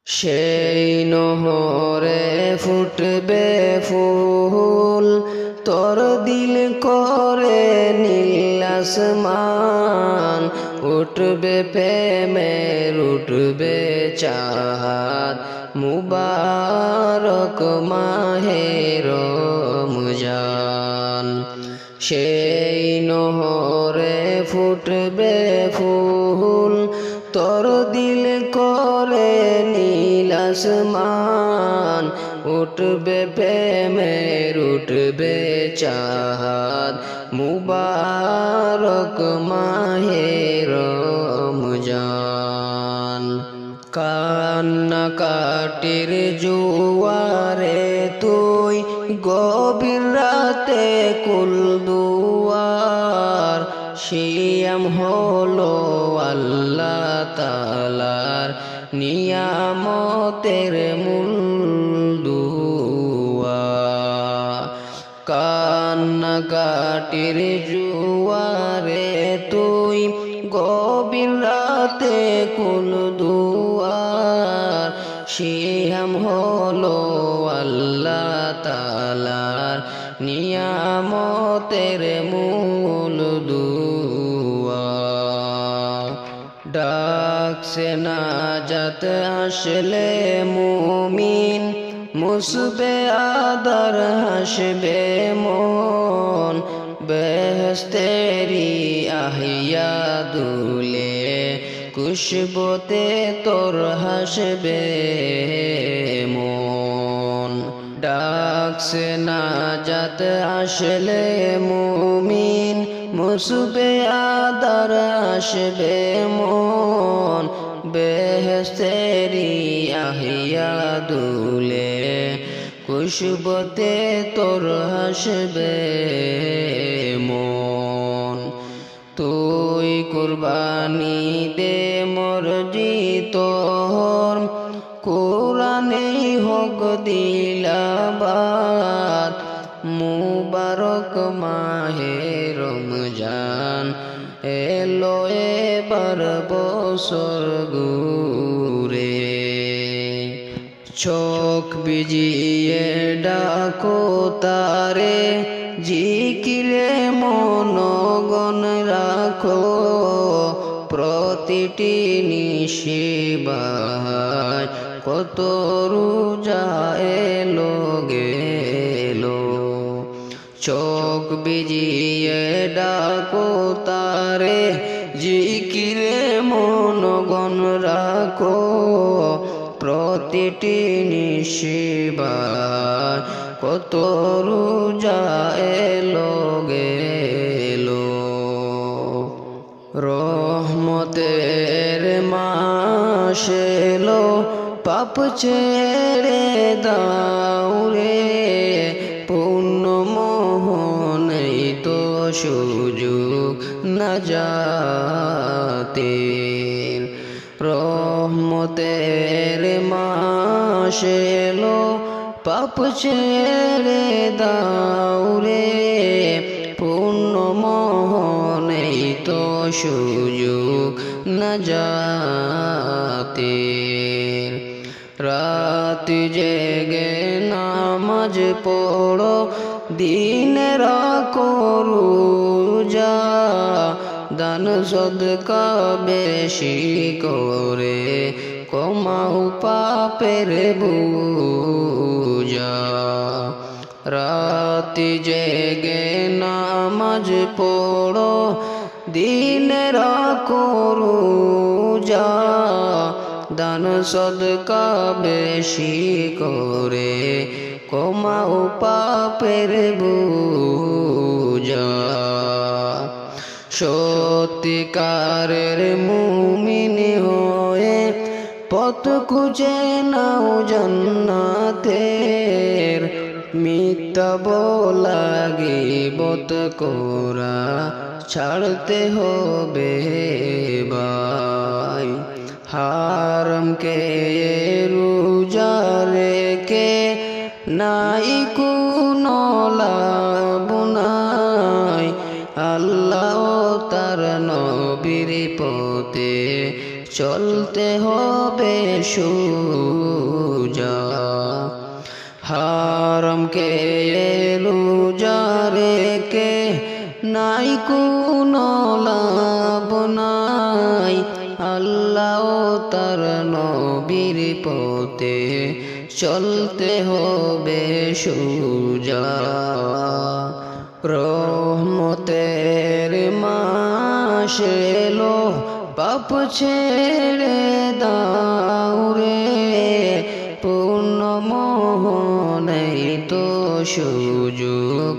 সেই নহরে ফুটবে ফুল, তোর দিল করে নীল আসমান। উঠবে প্রেমের উঠবে চাঁদ, মুবারক মাহে রমজান। সেই নহরে ফুটবে ফুল, তোর দিল করে নীল আসমান। উঠবে প্রেমের উঠবে চাঁদ, মুবারক মাহে রমজান। কান্নাকাটির জোয়ারে তুই গভীর রাতে কুল দুয়ার। সিয়াম হলো আল্লাহ তাআলার নিয়ামতের মূল দুয়া। কান্নাকাটির জোয়ারে তুই গভীর রাতে কুল দুয়ার। সিয়াম হলো আল্লাহ তাআলার নিয়ামতের মূল দুয়া। ডাকছে নাজাত আসলে মুমিন, মুসবে আদর হাসবে মন। বেহেশতেরি আহিয়া দুলে, খুশবুতে তোর হাসবে মন। ডাকছে নাজাত আসলে মুমিন, মুসবে আদর আসবে মন। বেহেশতেরি আহিয়া দুলে, খুশবুতে তোর হাসবে মন। তুই কুরবানি দে মর্জি তোর, কোরআনে হোক দিলাবাত। মুবারক মাহে রমজান, এলো এবার বছর ঘুরে। চোখ বিজিয়ে ডাকো তারে, জিকিরে মনগণ রাখো। প্রতিটি নিশিবায় কত রোজা এলো গেলো। চোখ বিজিয়ে ডাকো তারে, জিকিরে মনগণ রাখো। প্রতিটি নিশিবায় কত রোজা এলো গেলো। রহমতের মাস এলো, পাপ ছেড়ে দাও রে। পূর্ণ মোহনেই তো সুযোগ নাজাতের। রহমতের মাস এলো, পাপ ছেড়ে দাও রে। পূর্ণ মোহনেই তো সুযোগ নাজাতের। রাত জেগে নামাজ পড়ো, দিনে রাখো রোজা। দান সদকা বেশি করে, কমাও পাপের বোঝা। রাত জেগে নামাজ পড়ো, দিনে রাখো রোজা। দান সদকা বেশি করে, কমাও পাপের বোঝা। সত্যিকারের মুমিন হয়ে পথ খুঁজে নাও জান্নাতের। মিথ্যা বলা গীবত করা ছাড়তে হবে ভাই। হারামকে রোজা রেখে নাই কোনো লাভ নাই। আল্লাহ তার নবীর পথে চলতে হবে সোজা। হারামকে রোজা রেখে নাই কোনো লাভ নাই, আল্লাহ তার নবীর পথে চলতে হবে সোজা। রহমতের মাস এলো, পাপ ছেড়ে দাও রে, পূর্ণ মোহনেই তো সুযোগ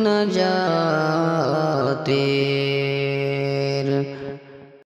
নাজাতে।